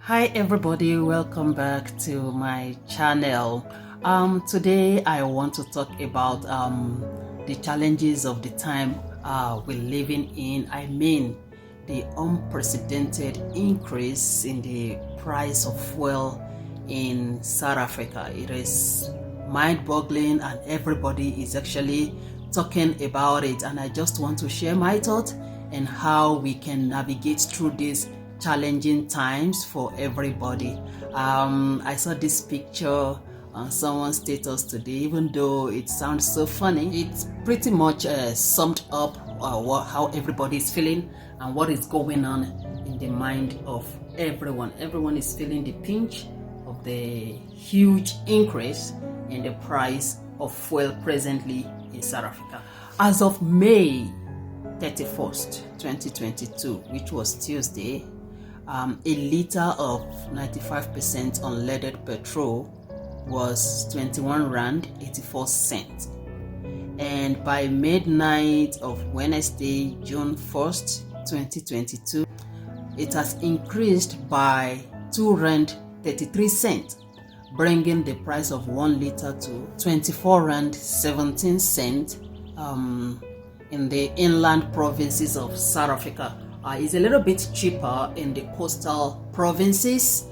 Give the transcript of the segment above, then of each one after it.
Hi everybody, welcome back to my channel. Today I want to talk about the challenges of the time we're living in. I mean the unprecedented increase in the price of fuel in South Africa. It is mind-boggling and everybody is actually talking about it, and I just want to share my thoughts and how we can navigate through this challenging times for everybody. I saw this picture on someone's status today. Even though it sounds so funny, it's pretty much summed up how everybody is feeling and what is going on in the mind of everyone. Everyone is feeling the pinch of the huge increase in the price of fuel presently in South Africa. As of May 31st, 2022, which was Tuesday, a liter of 95% unleaded petrol was 21 rand 84 cents, and by midnight of Wednesday, June 1st, 2022, it has increased by 2 rand 33 cents, bringing the price of 1 liter to 24 rand 17 cents in the inland provinces of South Africa. It's a little bit cheaper in the coastal provinces,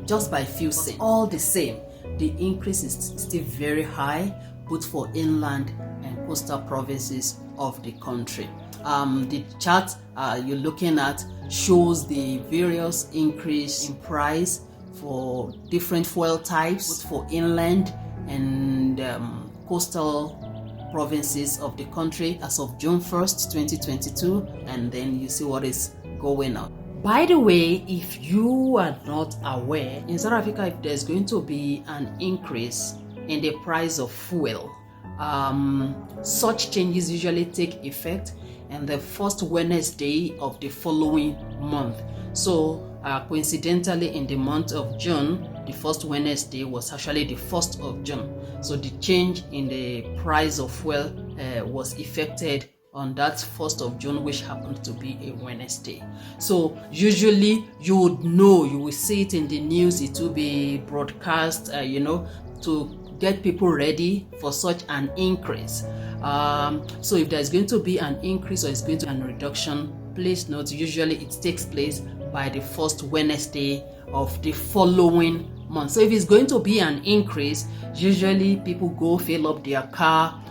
just by a few cents. All the same, the increase is still very high, both for inland and coastal provinces of the country. The chart you're looking at shows the various increase in price for different fuel types, both for inland and coastal provinces of the country as of June 1st, 2022, and then you see what is going on. By the way, if you are not aware, in South Africa, if there's going to be an increase in the price of fuel, such changes usually take effect on the first Wednesday of the following month. So coincidentally, in the month of June, the first Wednesday was actually the 1st of June. So the change in the price of fuel was effected on that 1st of June, which happened to be a Wednesday. So usually you would know, you will see it in the news, it will be broadcast, to get people ready for such an increase. So if there's going to be an increase or it's going to be a reduction, please note, usually it takes place by the first Wednesday of the following month. So if it's going to be an increase, usually people go fill up their car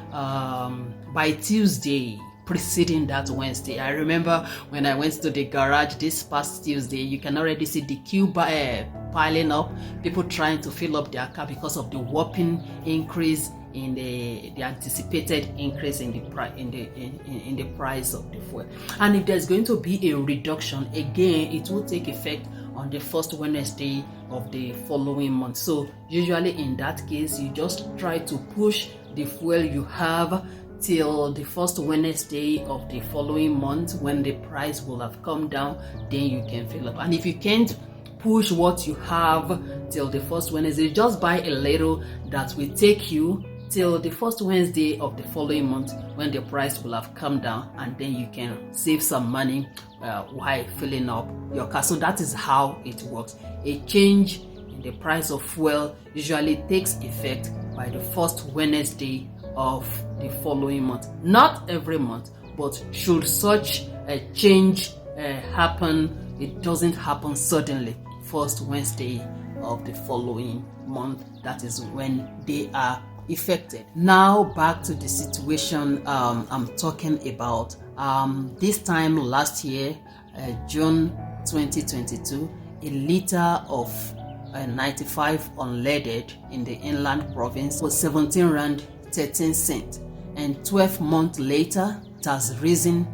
by Tuesday preceding that Wednesday. I remember when I went to the garage this past Tuesday, you can already see the queue piling up, people trying to fill up their car because of the whopping increase in the anticipated increase in the price of the fuel. And if there's going to be a reduction, again, it will take effect on the first Wednesday of the following month. So usually in that case, you just try to push the fuel you have till the first Wednesday of the following month, when the price will have come down, then you can fill up. And if you can't push what you have till the first Wednesday, just buy a little that will take you till the first Wednesday of the following month, when the price will have come down, and then you can save some money while filling up your car. So that is how it works. A change in the price of fuel usually takes effect by the first Wednesday of the following month. Not every month, but should such a change happen, it doesn't happen suddenly. First Wednesday of the following month, that is when they are affected. Now back to the situation I'm talking about. This time last year, June 2022, a liter of 95 unleaded in the inland province was 17 rand 13 cents, and 12 months later it has risen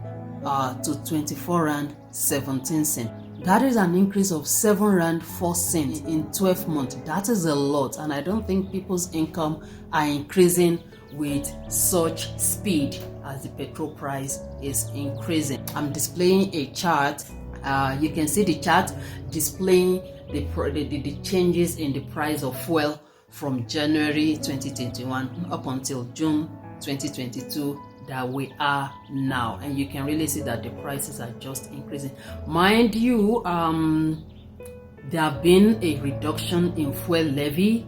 to 24 rand 17 cents. That is an increase of 7 rand 4 cents in 12 months. That is a lot, and I don't think people's income are increasing with such speed as the petrol price is increasing. I'm displaying a chart. You can see the chart displaying the changes in the price of fuel from January 2021 up until June 2022 that we are now, and you can really see that the prices are just increasing. Mind you, there have been a reduction in fuel levy,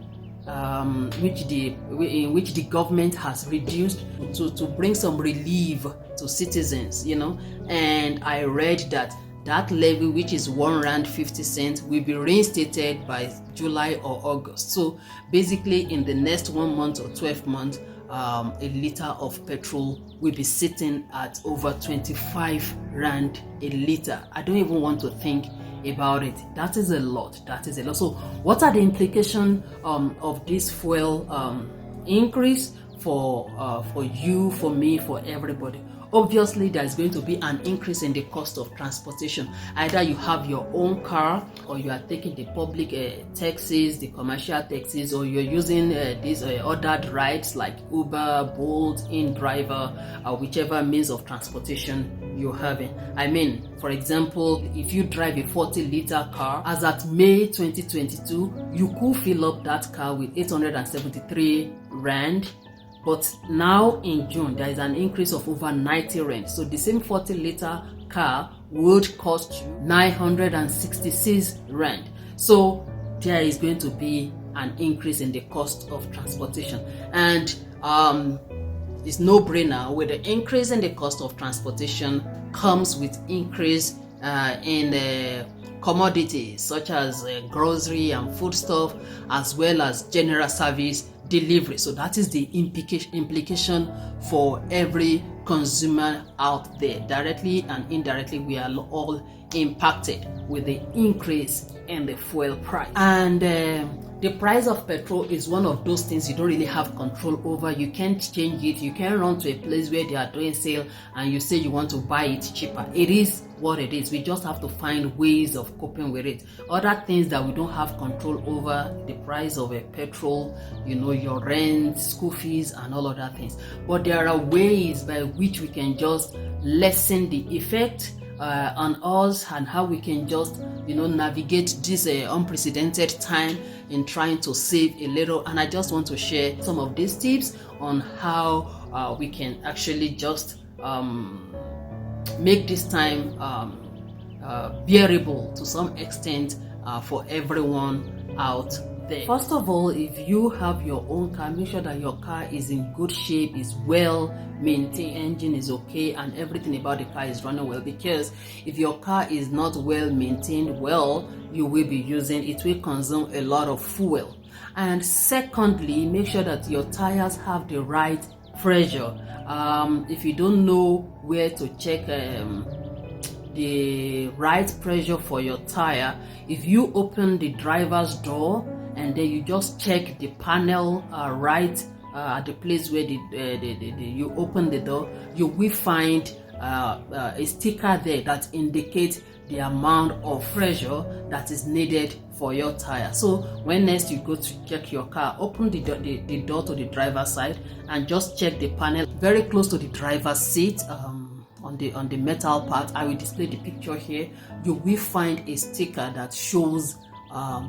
in which the government has reduced to bring some relief to citizens, and I read that levy, which is R1.50, will be reinstated by July or August. So basically in the next 1 month or 12 months, a liter of petrol will be sitting at over 25 rand a liter. I don't even want to think about it. That is a lot. So what are the implications of this fuel increase for you, for me, for everybody? Obviously, there's going to be an increase in the cost of transportation. Either you have your own car, or you are taking the public taxis, the commercial taxis, or you're using these ordered rides like Uber, Bolt, InDriver, whichever means of transportation you're having. I mean, for example, if you drive a 40-liter car, as at May 2022, you could fill up that car with 873 rand. But now in June, there is an increase of over 90 rand. So the same 40-liter car would cost you 966 rand. So there is going to be an increase in the cost of transportation. And it's no brainer. With the increase in the cost of transportation comes with increase in commodities such as grocery and foodstuff, as well as general service delivery. So that is the implication for every consumer out there. Directly and indirectly, we are all impacted with the increase in the fuel price. And the price of petrol is one of those things you don't really have control over. You can't change it. You can't run to a place where they are doing sale and you say you want to buy it cheaper. It is what it is. We just have to find ways of coping with it. Other things that we don't have control over, the price of a petrol, your rent, school fees, and all other things. But there are ways by which we can just lessen the effect on us, and how we can just navigate this unprecedented time in trying to save a little. And I just want to share some of these tips on how we can actually just make this time bearable to some extent for everyone out there. First of all, if you have your own car, make sure that your car is in good shape, is well maintained, engine is okay, and everything about the car is running well. Because if your car is not well maintained, you will be using it, will consume a lot of fuel. And secondly, make sure that your tires have the right pressure. If you don't know where to check the right pressure for your tire, if you open the driver's door and then you just check the panel right at the place where you open the door, you will find a sticker there that indicates the amount of pressure that is needed for your tire. So when next you go to check your car, open the door to the driver's side and just check the panel very close to the driver's seat. On the metal part, I will display the picture here. You will find a sticker that shows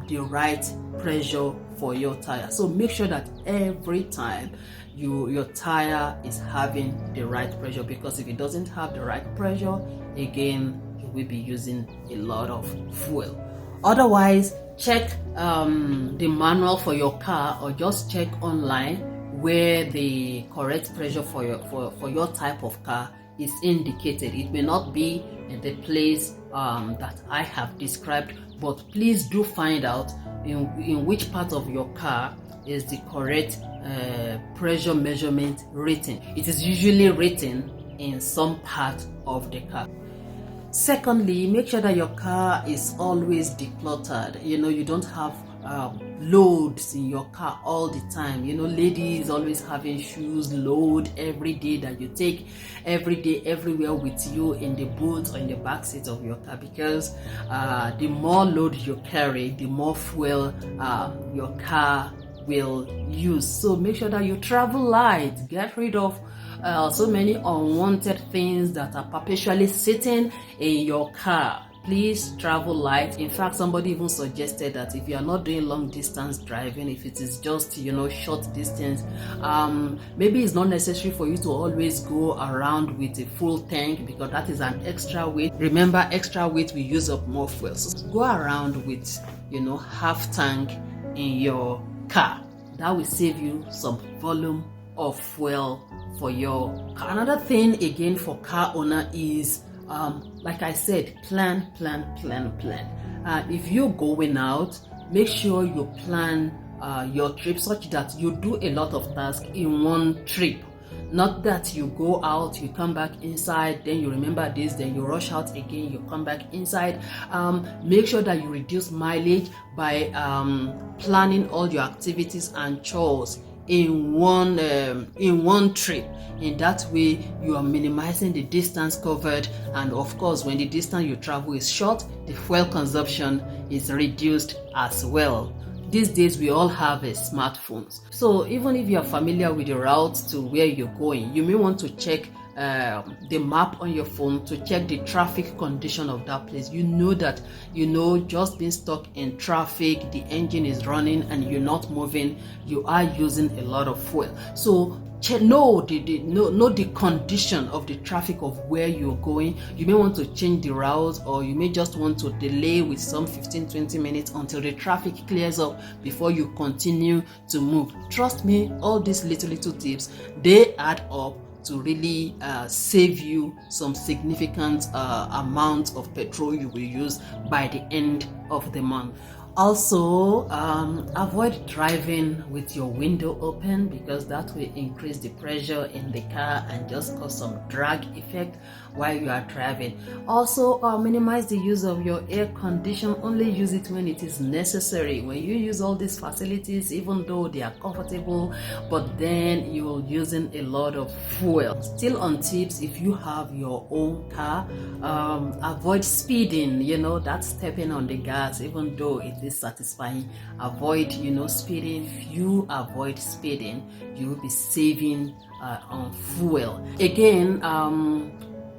the right pressure for your tire. So make sure that every time your tire is having the right pressure, because if it doesn't have the right pressure, again, you will be using a lot of fuel. Otherwise, check the manual for your car, or just check online where the correct pressure for your type of car is indicated. It may not be in the place that I have described, but please do find out in which part of your car is the correct pressure measurement written. It is usually written in some part of the car. Secondly, make sure that your car is always decluttered. You don't have loads in your car all the time. Ladies always having shoes load every day that you take every day everywhere with you in the boot or in the back seat of your car, because the more load you carry, the more fuel your car will use. So make sure that you travel light. Get rid of so many unwanted things that are perpetually sitting in your car. Please travel light. In fact, somebody even suggested that if you are not doing long distance driving, if it is just short distance, maybe it's not necessary for you to always go around with a full tank, because that is an extra weight. Remember, extra weight will use up more fuel. So go around with half tank in your car. That will save you some volume of fuel for your car. Another thing again for car owner is, like I said, plan. If you're going out, make sure you plan your trip such that you do a lot of tasks in one trip. Not that you go out, you come back inside, then you remember this, then you rush out again, you come back inside. Make sure that you reduce mileage by planning all your activities and chores in one trip. In that way, you are minimizing the distance covered, and of course, when the distance you travel is short, the fuel consumption is reduced as well. These days, we all have smartphones. So even if you are familiar with the route to where you're going, you may want to check the map on your phone to check the traffic condition of that place. You know that, just being stuck in traffic, the engine is running and you're not moving, you are using a lot of fuel. So know the condition of the traffic of where you're going. You may want to change the route, or you may just want to delay with some 15-20 minutes until the traffic clears up before you continue to move. Trust me, all these little tips, they add up to really save you some significant amount of petrol you will use by the end of the month. Also, avoid driving with your window open, because that will increase the pressure in the car and just cause some drag effect while you are driving. Also, minimize the use of your air condition. Only use it when it is necessary. When you use all these facilities, even though they are comfortable, but then you're using a lot of fuel. Still on tips, if you have your own car, avoid speeding. That's stepping on the gas, even though it is satisfying. Avoid speeding. If you avoid speeding, you will be saving on fuel. Again,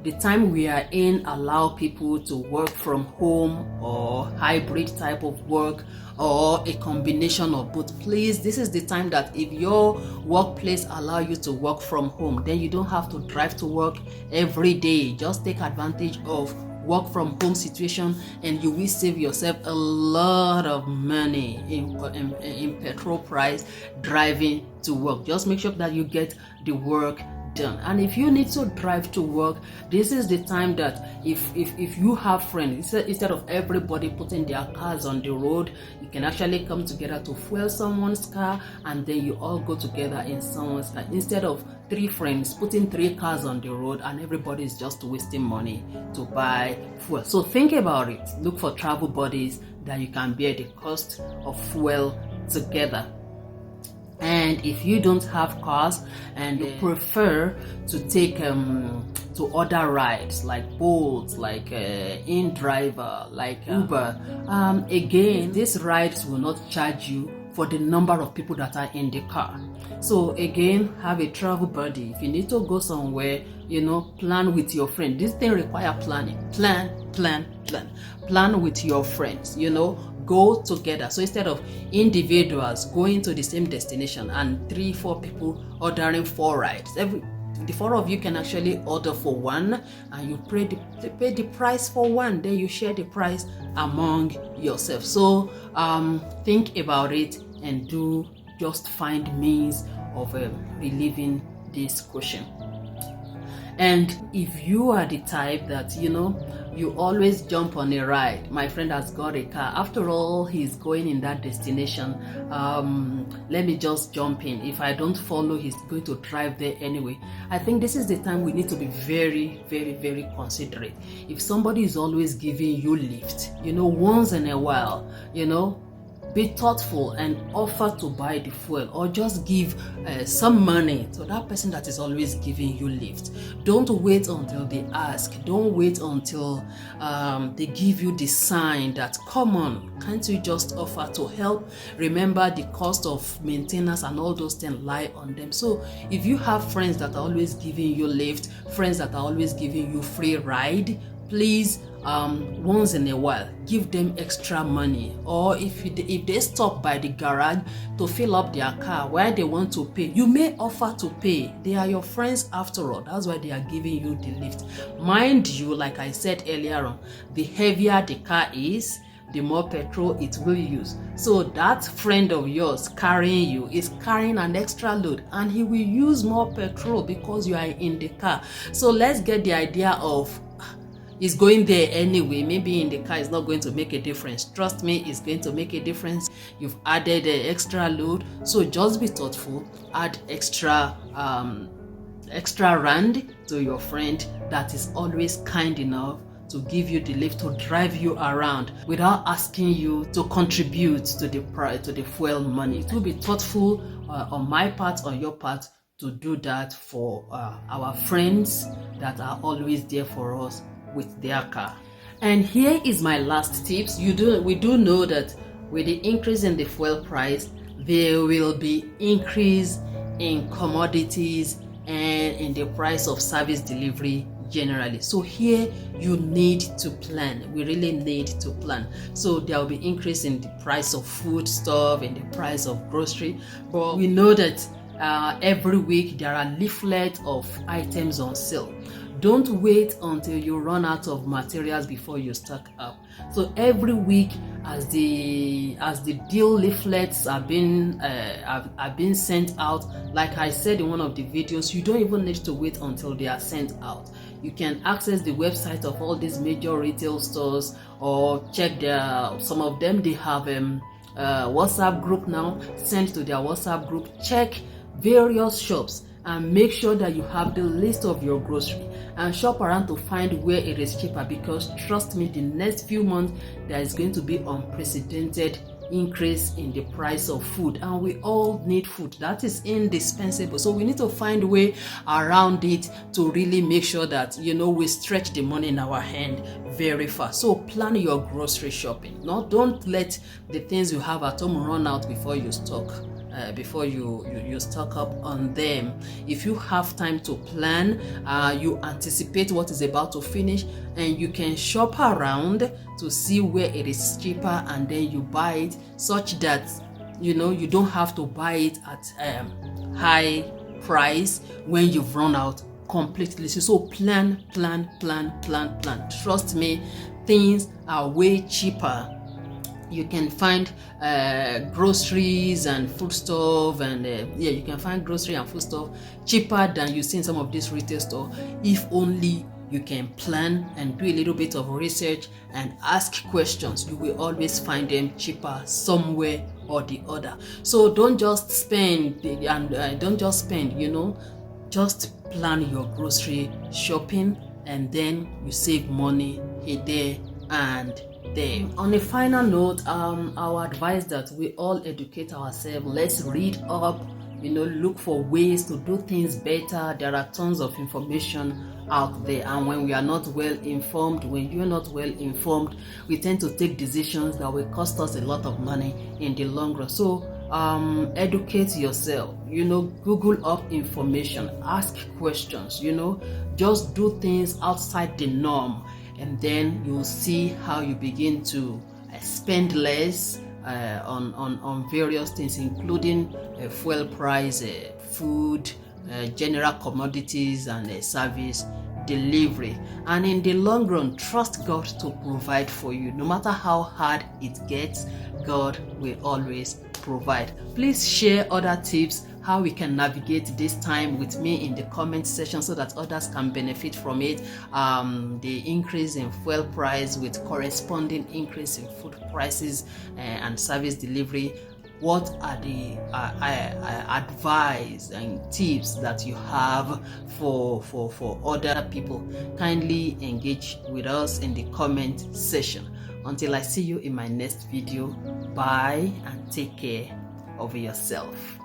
the time we are in allow people to work from home or hybrid type of work, or a combination of both. Please, this is the time that if your workplace allow you to work from home, then you don't have to drive to work every day. Just take advantage of work from home situation, and you will save yourself a lot of money in petrol price driving to work. Just make sure that you get the work done. And if you need to drive to work, this is the time that if you have friends, instead of everybody putting their cars on the road, you can actually come together to fuel someone's car, and then you all go together in someone's car, instead of 3 friends putting 3 cars on the road and everybody is just wasting money to buy fuel. So think about it. Look for travel buddies that you can bear the cost of fuel together. And if you don't have cars and you prefer to take to other rides like Bolt, like InDriver, like Uber, again, these rides will not charge you for the number of people that are in the car. So again, have a travel buddy. If you need to go somewhere, plan with your friend. This thing require planning. Plan with your friends, go together. So instead of individuals going to the same destination and 3-4 people ordering 4 rides, the 4 of you can actually order for one, and you pay the price for one, then you share the price among yourself. So think about it and just find means of relieving this question. And if you are the type that you always jump on a ride, my friend has got a car, after all he's going in that destination, let me just jump in. If I don't follow, he's going to drive there anyway. I think this is the time we need to be very, very, very considerate. If somebody is always giving you lift, once in a while, be thoughtful and offer to buy the fuel, or just give some money to that person that is always giving you lift. Don't wait until they ask. Don't wait until they give you the sign that, come on, can't you just offer to help? Remember, the cost of maintenance and all those things lie on them. So if you have friends that are always giving you lift, friends that are always giving you free ride, please, once in a while, give them extra money. Or if they stop by the garage to fill up their car where they want to pay, you may offer to pay. They are your friends after all. That's why they are giving you the lift. Mind you, like I said earlier on, the heavier the car is, the more petrol it will use. So that friend of yours carrying you is carrying an extra load, and he will use more petrol because you are in the car. So let's get the idea of it's going there anyway. Maybe in the car it's not going to make a difference. Trust me, it's going to make a difference. You've added an extra load, so just be thoughtful. Add extra rand to your friend that is always kind enough to give you the lift, to drive you around without asking you to contribute to the fuel money. It will be thoughtful on my part, on your part, to do that for our friends that are always there for us with their car. And here is my last tips. We do know that with the increase in the fuel price, there will be increase in commodities and in the price of service delivery generally. So here you need to plan. We really need to plan. So there will be increase in the price of food stuff and the price of grocery, but we know that every week there are leaflets of items on sale. Don't wait until you run out of materials before you stock up. So every week, as the deal leaflets are being sent out, like I said in one of the videos, you don't even need to wait until they are sent out. You can access the website of all these major retail stores, or check some of them, they have WhatsApp group now. Send to their WhatsApp group. Check various shops and make sure that you have the list of your grocery, and shop around to find where it is cheaper, because trust me, the next few months there is going to be unprecedented increase in the price of food, and we all need food. That is indispensable. So we need to find a way around it to really make sure that we stretch the money in our hand very fast. So plan your grocery shopping. Don't let the things you have at home run out before you stock up on them. If you have time to plan, you anticipate what is about to finish, and you can shop around to see where it is cheaper, and then you buy it, such that you don't have to buy it at high price when you've run out completely. So plan. Trust me, things are way cheaper. You can find groceries and foodstuff, and you can find grocery and foodstuff cheaper than you see in some of these retail stores, if only you can plan and do a little bit of research and ask questions. You will always find them cheaper somewhere or the other. So don't just spend, just plan your grocery shopping, and then you save money here, there, and there. On a final note, our advice that we all educate ourselves. Let's read up, look for ways to do things better. There are tons of information out there, and when you're not well informed, we tend to take decisions that will cost us a lot of money in the long run. So educate yourself, Google up information, ask questions, just do things outside the norm, and then you'll see how you begin to spend less on various things, including fuel price, food, general commodities, and service delivery. And in the long run, trust God to provide for you. No matter how hard it gets, God will always provide. Please share other tips how we can navigate this time with me in the comment section, so that others can benefit from it. The increase in fuel price with corresponding increase in food prices and service delivery. What are the advice and tips that you have for other people? Kindly engage with us in the comment section. Until I see you in my next video, bye, and take care of yourself.